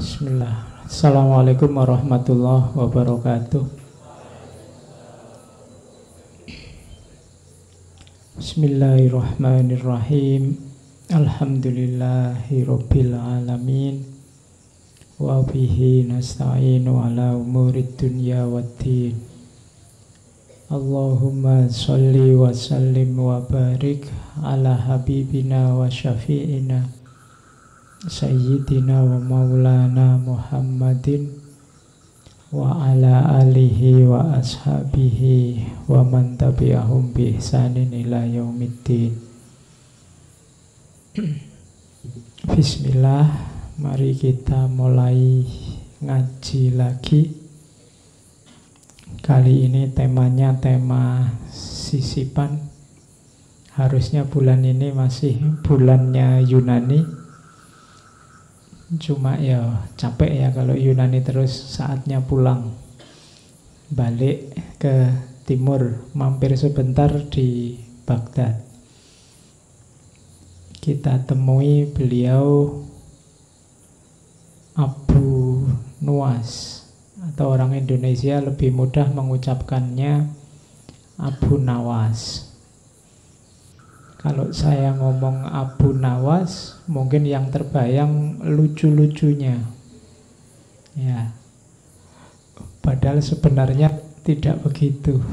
Bismillah. Assalamualaikum warahmatullahi wabarakatuh. Bismillahirrahmanirrahim. Alhamdulillahi rabbil alamin. Wa bihi nasta'inu ala umurid dunya waddin. Allahumma sholli wa sallim wa barik ala habibina wa syafi'ina Sayyidina wa maulana Muhammadin wa ala alihi wa ashabihi wa man tabi'ahum bi ihsanin ila yaumiddin. Bismillah, mari kita mulai ngaji lagi. Kali ini temanya tema sisipan. Harusnya bulan ini masih bulannya Yunani. Cuma ya capek ya kalau Yunani terus, saatnya pulang balik ke timur, mampir sebentar di Baghdad. Kita temui beliau Abu Nuwas, atau orang Indonesia lebih mudah mengucapkannya Abu Nawas. Kalau saya ngomong Abu Nawas, mungkin yang terbayang lucu-lucunya. Ya. Padahal sebenarnya tidak begitu.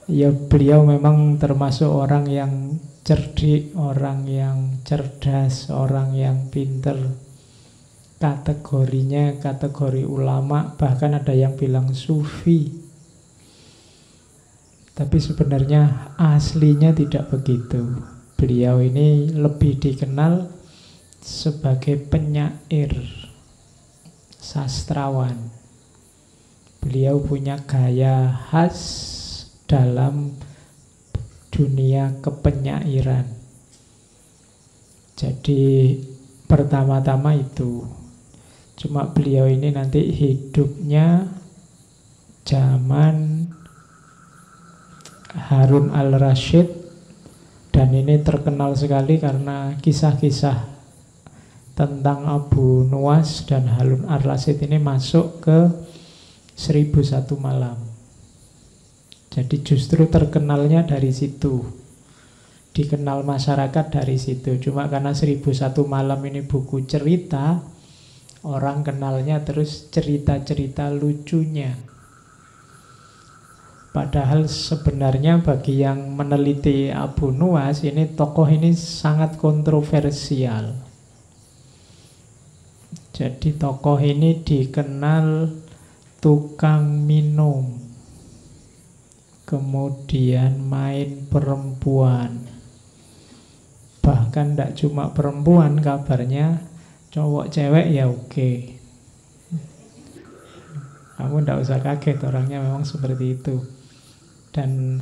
Ya, beliau memang termasuk orang yang cerdik, orang yang cerdas, orang yang pinter. Kategorinya kategori ulama, bahkan ada yang bilang sufi. Tapi sebenarnya aslinya tidak begitu. Beliau ini lebih dikenal sebagai penyair, sastrawan. Beliau punya gaya khas dalam dunia kepenyairan. Jadi pertama-tama itu. Cuma beliau ini nanti hidupnya zaman Harun al-Rashid, dan ini terkenal sekali karena kisah-kisah tentang Abu Nuwas dan Harun al-Rashid ini masuk ke 1001 Malam. Jadi justru terkenalnya dari situ, dikenal masyarakat dari situ. Cuma karena 1001 Malam ini buku cerita, orang kenalnya terus cerita-cerita lucunya. Padahal sebenarnya bagi yang meneliti Abu Nuwas, ini tokoh ini sangat kontroversial. Jadi tokoh ini dikenal tukang minum, kemudian main perempuan. Bahkan tidak cuma perempuan, kabarnya cowok cewek ya oke. Kamu tidak usah kaget, orangnya memang seperti itu. Dan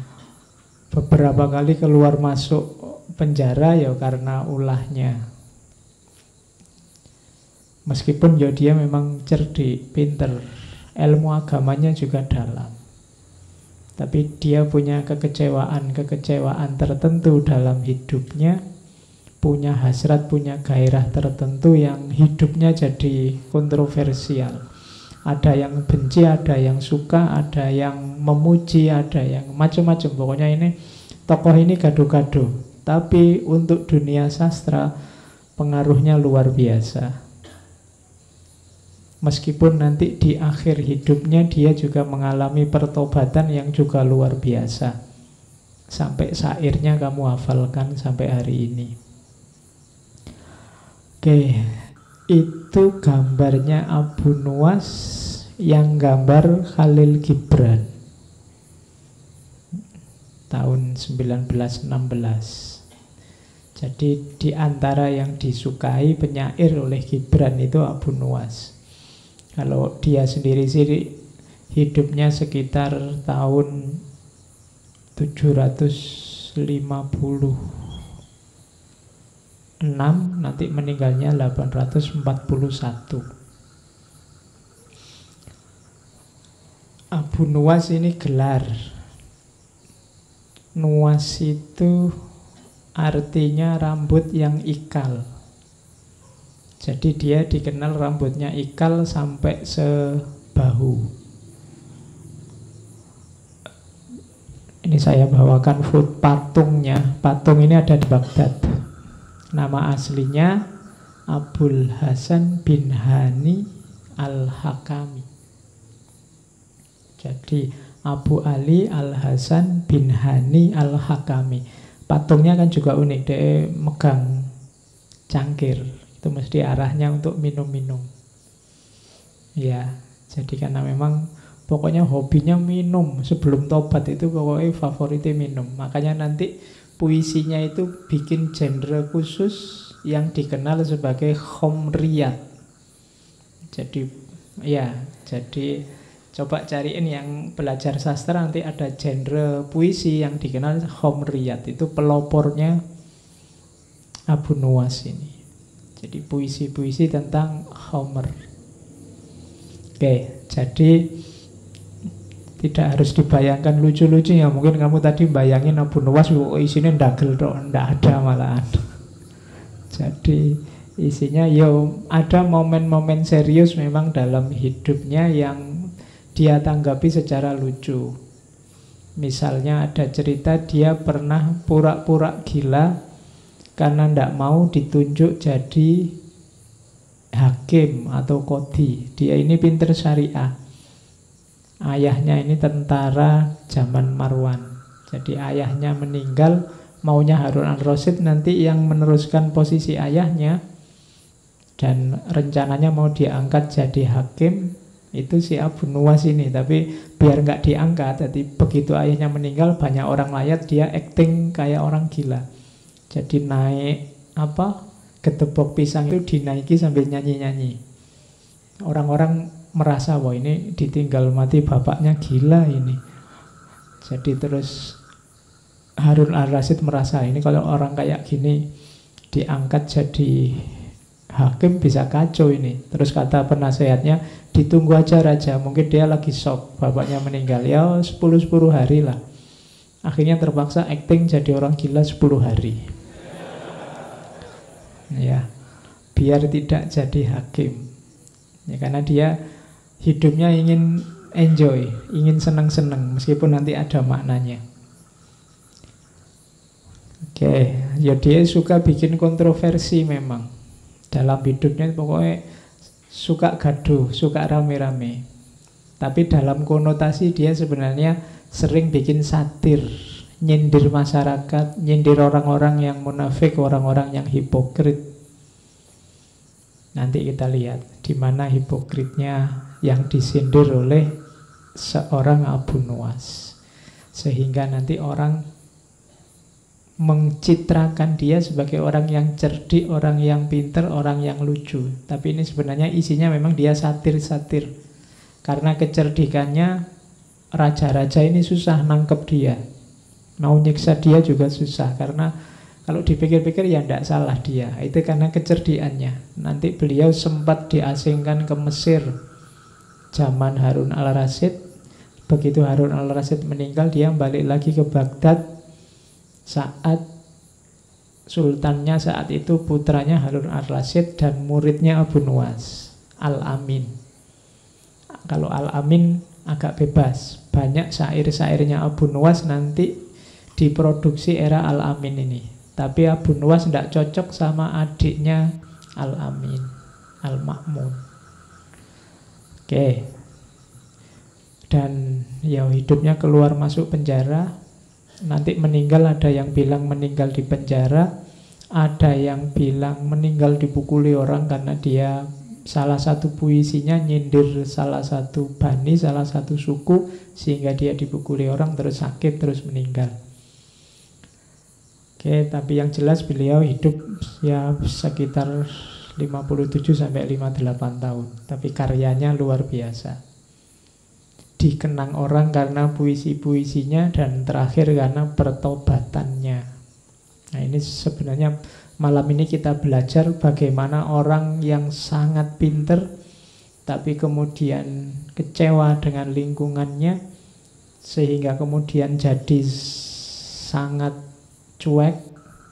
beberapa kali keluar masuk penjara ya karena ulahnya. Meskipun ya dia memang cerdik, pinter, ilmu agamanya juga dalam. Tapi dia punya kekecewaan tertentu dalam hidupnya, punya hasrat, punya gairah tertentu yang hidupnya jadi kontroversial. Ada yang benci, ada yang suka, ada yang memuji, ada yang macam-macam. Pokoknya ini tokoh ini gaduh-gaduh. Tapi untuk dunia sastra pengaruhnya luar biasa. Meskipun nanti di akhir hidupnya dia juga mengalami pertobatan yang juga luar biasa. Sampai syairnya kamu hafalkan sampai hari ini. Oke. Itu gambarnya Abu Nuwas, yang gambar Khalil Gibran tahun 1916. Jadi di antara yang disukai penyair oleh Gibran itu Abu Nuwas. Kalau dia sendiri sih hidupnya sekitar tahun 750 nanti meninggalnya 841. Abu Nuwas ini gelar. Nuwas itu artinya rambut yang ikal. Jadi dia dikenal rambutnya ikal sampai sebahu. Ini saya bawakan foto patungnya. Patung ini ada di Baghdad. Nama aslinya Abul Hasan bin Hani Al-Hakami. Jadi Abu Ali Al-Hasan bin Hani Al-Hakami. Patungnya kan juga unik. Dia megang cangkir. Itu mesti arahnya untuk minum-minum. Ya, jadi karena memang pokoknya hobinya minum. Sebelum tobat itu pokoknya favoritnya minum. Makanya nanti puisinya itu bikin genre khusus yang dikenal sebagai khomriyat. Jadi ya, jadi coba cariin yang belajar sastra, nanti ada genre puisi yang dikenal khomriyat. Itu pelopornya Abu Nuwas ini. Jadi puisi-puisi tentang Homer. Oke, jadi tidak harus dibayangkan lucu-lucu ya. Mungkin kamu tadi bayangin Abu Nuwas isinya ndagel dong, ndak ada malahan. Jadi isinya ada momen-momen serius memang dalam hidupnya yang dia tanggapi secara lucu. Misalnya ada cerita dia pernah pura-pura gila karena tidak mau ditunjuk jadi hakim atau qadhi. Dia ini pinter syariah. Ayahnya ini tentara zaman Marwan. Jadi ayahnya meninggal, maunya Harun al-Rasyid nanti yang meneruskan posisi ayahnya, dan rencananya mau diangkat jadi hakim. Itu si Abu Nuwas ini. Tapi biar nggak diangkat, jadi begitu ayahnya meninggal, banyak orang layat, dia acting kayak orang gila. Jadi naik gedebok pisang itu dinaiki sambil nyanyi-nyanyi. Orang-orang merasa wah ini ditinggal mati bapaknya gila ini. Jadi terus Harun al-Rasyid merasa ini kalau orang kayak gini diangkat jadi hakim bisa kacau ini. Terus kata penasehatnya, ditunggu aja raja, mungkin dia lagi shock bapaknya meninggal. Ya 10-10 hari lah. Akhirnya terpaksa acting jadi orang gila 10 hari. Ya, biar tidak jadi hakim. Ya, karena dia hidupnya ingin enjoy, ingin senang-senang meskipun nanti ada maknanya. Oke, ya dia suka bikin kontroversi memang. Dalam hidupnya pokoknya suka gaduh, suka rame-rame. Tapi dalam konotasi dia sebenarnya sering bikin satir, nyindir masyarakat, nyindir orang-orang yang munafik, orang-orang yang hipokrit. Nanti kita lihat di mana hipokritnya yang disindir oleh seorang Abu Nuwas, sehingga nanti orang mencitrakan dia sebagai orang yang cerdik, orang yang pinter, orang yang lucu. Tapi ini sebenarnya isinya memang dia satir-satir. Karena kecerdikannya, raja-raja ini susah nangkep dia. Mau nyiksa dia juga susah, karena kalau dipikir-pikir ya tidak salah dia. Itu karena kecerdikannya. Nanti beliau sempat diasingkan ke Mesir zaman Harun al-Rasyid. Begitu Harun al-Rasyid meninggal, dia balik lagi ke Baghdad saat sultannya saat itu putranya Harun al-Rasyid dan muridnya Abu Nuwas, Al-Amin. Kalau Al-Amin agak bebas. Banyak syair-syairnya Abu Nuwas nanti diproduksi era Al-Amin ini. Tapi Abu Nuwas tidak cocok sama adiknya Al-Amin, Al-Ma'mun. Oke. Dan ya hidupnya keluar masuk penjara. Nanti meninggal, ada yang bilang meninggal di penjara, ada yang bilang meninggal dipukuli orang karena dia salah satu puisinya nyindir salah satu bani, salah satu suku, sehingga dia dipukuli orang terus sakit terus meninggal. Oke, tapi yang jelas beliau hidup ya sekitar 57 sampai 58 tahun. Tapi karyanya luar biasa. Dikenang orang karena puisi-puisinya dan terakhir karena pertobatannya. Nah, ini sebenarnya malam ini kita belajar bagaimana orang yang sangat pinter tapi kemudian kecewa dengan lingkungannya sehingga kemudian jadi sangat cuek,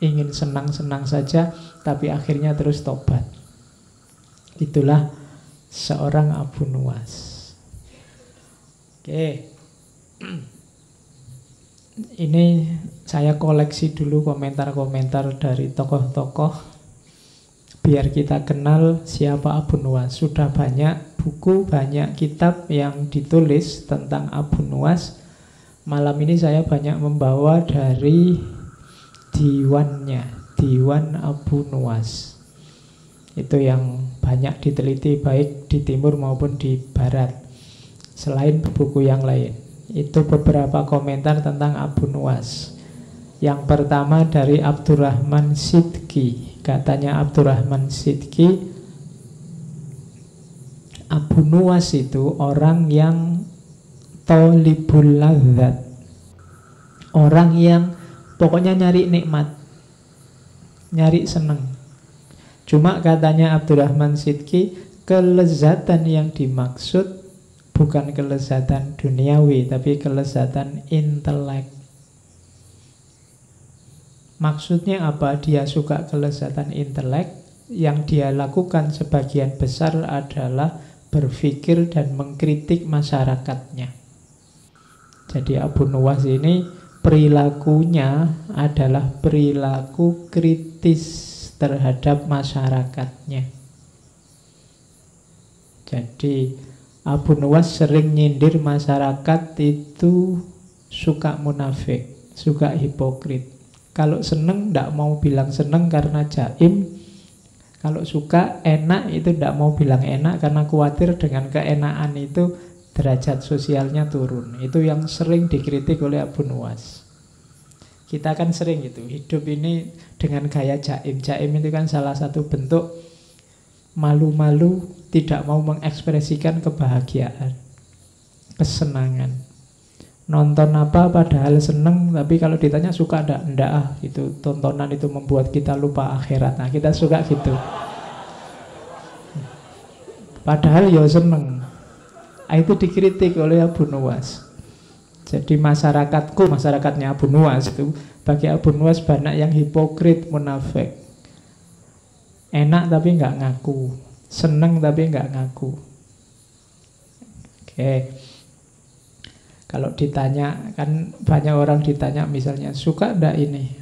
ingin senang-senang saja, tapi akhirnya terus tobat. Itulah seorang Abu Nuwas. Oke. Ini saya koleksi dulu komentar-komentar dari tokoh-tokoh biar kita kenal siapa Abu Nuwas. Sudah banyak buku, banyak kitab yang ditulis tentang Abu Nuwas. Malam ini saya banyak membawa dari diwannya, Diwan Abu Nuwas. Itu yang banyak diteliti baik di timur maupun di barat, selain buku yang lain. Itu beberapa komentar tentang Abu Nuwas. Yang pertama dari Abdurrahman Sidki. Katanya Abdurrahman Sidki, Abu Nuwas itu orang yang tolibul ladzat, orang yang pokoknya nyari nikmat, nyari seneng. Cuma katanya Abdurrahman Sidki, kelezatan yang dimaksud bukan kelezatan duniawi, tapi kelezatan intelek. Maksudnya apa? Dia suka kelezatan intelek. Yang dia lakukan sebagian besar adalah berpikir dan mengkritik masyarakatnya. Jadi Abu Nuwas ini perilakunya adalah perilaku kritis terhadap masyarakatnya. Jadi Abu Nuwas sering nyindir masyarakat itu suka munafik, suka hipokrit. Kalau seneng tidak mau bilang seneng karena jaim. Kalau suka enak itu tidak mau bilang enak karena khawatir dengan keenakan itu derajat sosialnya turun. Itu yang sering dikritik oleh Abu Nuwas. Kita kan sering gitu, hidup ini dengan gaya jaim. Jaim itu kan salah satu bentuk malu-malu, tidak mau mengekspresikan kebahagiaan, kesenangan. Nonton apa padahal seneng, tapi kalau ditanya suka enggak itu tontonan itu membuat kita lupa akhirat. Nah, kita suka gitu. Padahal ya seneng. Itu dikritik oleh Abu Nuwas. Jadi masyarakatku, masyarakatnya Abu Nuwas itu, bagi Abu Nuwas banyak yang hipokrit, munafik. Enak tapi nggak ngaku, seneng tapi nggak ngaku. Oke. Kalau ditanya, kan banyak orang ditanya misalnya, suka enggak ini?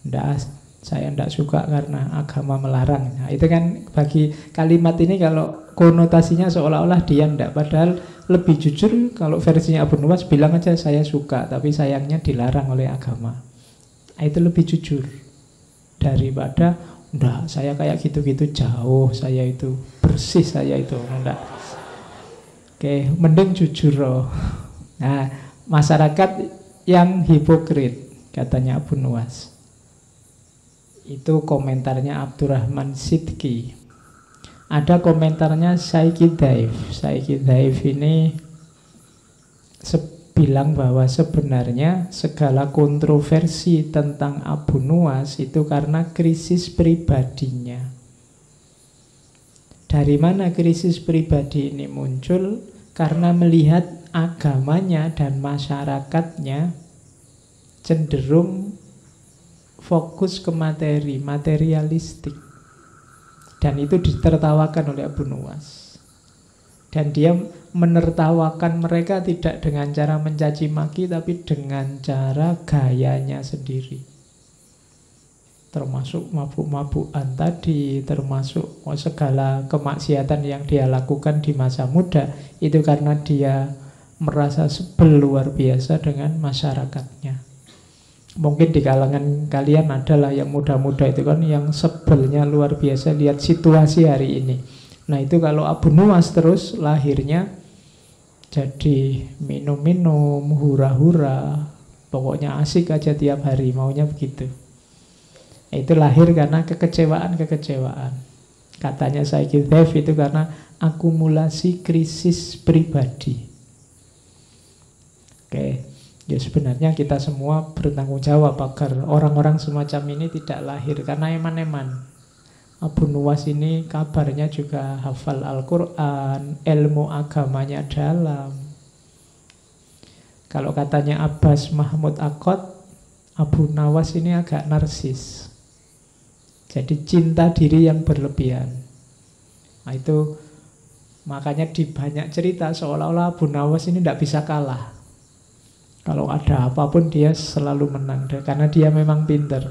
Enggak, saya enggak suka karena agama melarang. Nah, itu kan bagi kalimat ini kalau konotasinya seolah-olah dia enggak, padahal lebih jujur kalau versinya Abu Nuwas bilang aja saya suka, tapi sayangnya dilarang oleh agama. Nah, itu lebih jujur daripada enggak, saya kayak gitu-gitu jauh, saya itu bersih, saya itu enggak. Oke, mending jujur loh. Nah, masyarakat yang hipokrit katanya Abu Nuwas. Itu komentarnya Abdurrahman Sidki. Ada komentarnya Saiki Daif. Saiki Daif ini bilang bahwa sebenarnya segala kontroversi tentang Abu Nuwas itu karena krisis pribadinya. Dari mana krisis pribadi ini muncul? Karena melihat agamanya dan masyarakatnya cenderung fokus ke materi, materialistik. Dan itu ditertawakan oleh Abu Nuwas. Dan dia menertawakan mereka tidak dengan cara mencaci maki, tapi dengan cara gayanya sendiri. Termasuk mabuk-mabukan tadi, termasuk segala kemaksiatan yang dia lakukan di masa muda. Itu karena dia merasa sebel luar biasa dengan masyarakatnya. Mungkin di kalangan kalian adalah yang muda-muda itu kan yang sebelnya luar biasa lihat situasi hari ini. Nah itu kalau Abu Nuwas terus lahirnya jadi minum-minum, hura-hura, pokoknya asik aja tiap hari, maunya begitu. Itu lahir karena kekecewaan-kekecewaan. Katanya Saiki Daif itu karena akumulasi krisis pribadi. Oke, ya sebenarnya kita semua bertanggung jawab agar orang-orang semacam ini tidak lahir karena eman-eman. Abu Nuwas ini kabarnya juga hafal Al-Quran, ilmu agamanya dalam. Kalau katanya Abbas Mahmud Aqad, Abu Nuwas ini agak narsis. Jadi cinta diri yang berlebihan. Nah, itu makanya di banyak cerita seolah-olah Abu Nawas ini tidak bisa kalah. Kalau ada apapun dia selalu menang, karena dia memang pinter.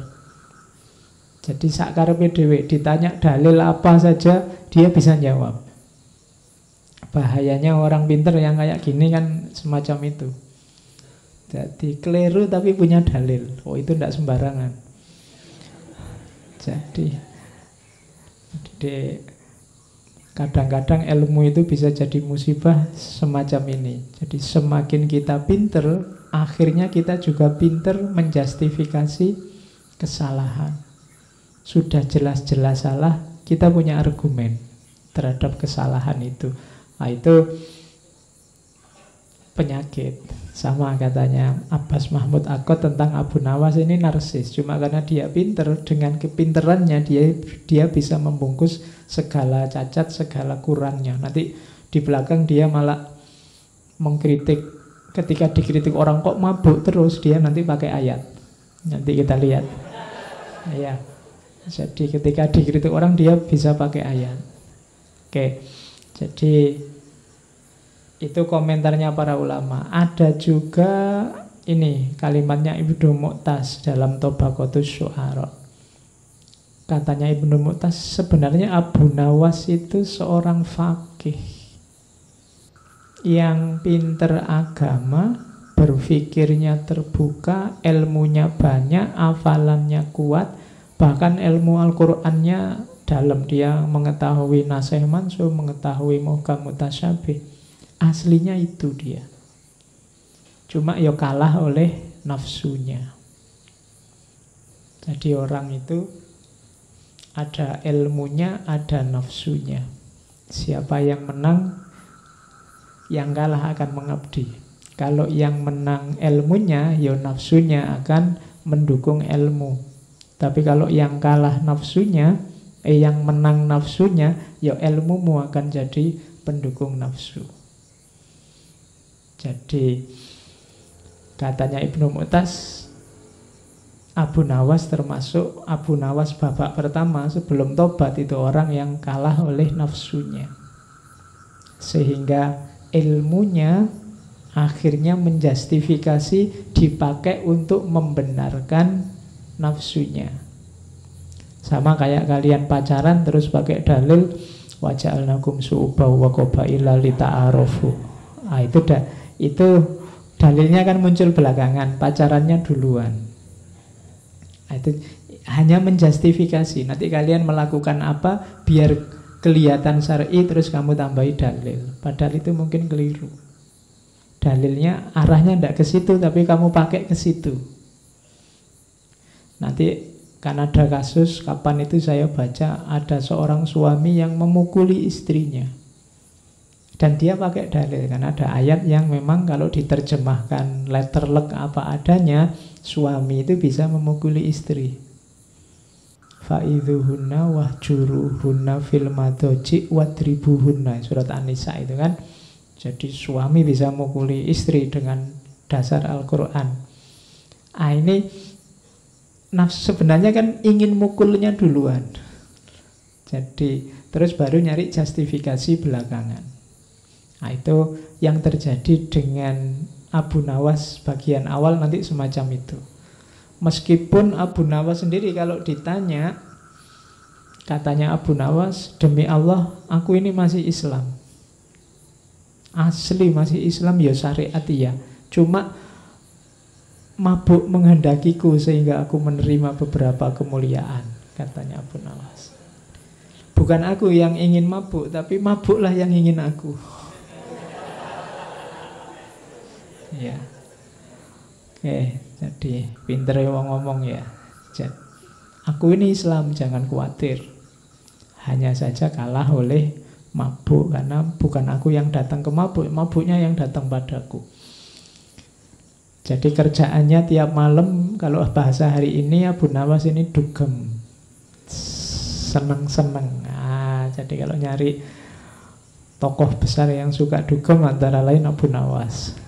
Jadi sakarepe dhewe ditanya dalil apa saja dia bisa jawab. Bahayanya orang pinter yang kayak gini kan semacam itu. Jadi keliru tapi punya dalil. Oh, itu tidak sembarangan. Jadi kadang-kadang ilmu itu bisa jadi musibah semacam ini. Jadi semakin kita pinter, akhirnya kita juga pinter menjustifikasi kesalahan. Sudah jelas-jelas salah, kita punya argumen terhadap kesalahan itu. Nah, itu penyakit. Sama katanya Abbas Mahmud Akkad tentang Abu Nawas ini narsis. Cuma karena dia pinter, dengan kepinterannya dia bisa membungkus segala cacat, segala kurangnya. Nanti di belakang dia malah mengkritik. Ketika dikritik orang kok mabuk terus, dia nanti pakai ayat. Nanti kita lihat. Ya. Jadi ketika dikritik orang dia bisa pakai ayat. Oke. Jadi itu komentarnya para ulama. Ada juga ini kalimatnya Ibnu Mu'taz dalam Tabaqatus Syu'ara. Katanya Ibnu Mu'taz, sebenarnya Abu Nawas itu seorang faqih yang pinter agama, berpikirnya terbuka, ilmunya banyak, hafalannya kuat, bahkan ilmu Al-Qur'annya dalam. Dia mengetahui nasih mansukh, mengetahui muhkam mutasyabih. Aslinya itu dia. Cuma ya kalah oleh nafsunya. Jadi orang itu ada ilmunya, ada nafsunya. Siapa yang menang, yang kalah akan mengabdi. Kalau yang menang ilmunya, ya nafsunya akan mendukung ilmu. Tapi kalau yang kalah nafsunya, yang menang nafsunya, ya ilmumu akan jadi pendukung nafsu. Jadi katanya Ibnu Mu'taz, Abu Nawas termasuk Abu Nawas babak pertama sebelum tobat itu orang yang kalah oleh nafsunya. Sehingga ilmunya akhirnya menjustifikasi dipakai untuk membenarkan nafsunya. Sama kayak kalian pacaran terus pakai dalil waja'alnakum su'ubaw wa qabaila lita'arofu. Ah, itu dalilnya kan muncul belakangan, pacarannya duluan. Nah, itu hanya menjustifikasi. Nanti kalian melakukan apa biar kelihatan syar'i, terus kamu tambahi dalil. Padahal itu mungkin keliru. Dalilnya arahnya tidak ke situ, tapi kamu pakai ke situ. Nanti kan ada kasus, kapan itu saya baca, ada seorang suami yang memukuli istrinya. Dan dia pakai dalil, karena ada ayat yang memang kalau diterjemahkan letterlek apa adanya, suami itu bisa memukuli istri. Fa'idhuhunna wahjuruhunna fil madoji wadribuhunna, surat An-Nisa itu kan. Jadi suami bisa memukuli istri dengan dasar Al-Quran. Ini nafsu sebenarnya kan ingin mukulnya duluan. Jadi terus baru nyari justifikasi belakangan. Nah, itu yang terjadi dengan Abu Nawas bagian awal nanti semacam itu. Meskipun Abu Nawas sendiri kalau ditanya, katanya Abu Nawas, demi Allah aku ini masih Islam. Asli masih Islam, ya syariat ya. Cuma mabuk menghendakiku sehingga aku menerima beberapa kemuliaan, katanya Abu Nawas. Bukan aku yang ingin mabuk, tapi mabuklah yang ingin aku. Ya. Oke, jadi pinter ya ngomong ya. Aku ini Islam, jangan khawatir. Hanya saja kalah oleh mabuk, karena bukan aku yang datang ke mabuk, mabuknya yang datang padaku. Jadi kerjaannya tiap malam, kalau bahasa hari ini Abu Nawas ini dugem, seneng-seneng. Jadi kalau nyari tokoh besar yang suka dugem antara lain Abu Nawas.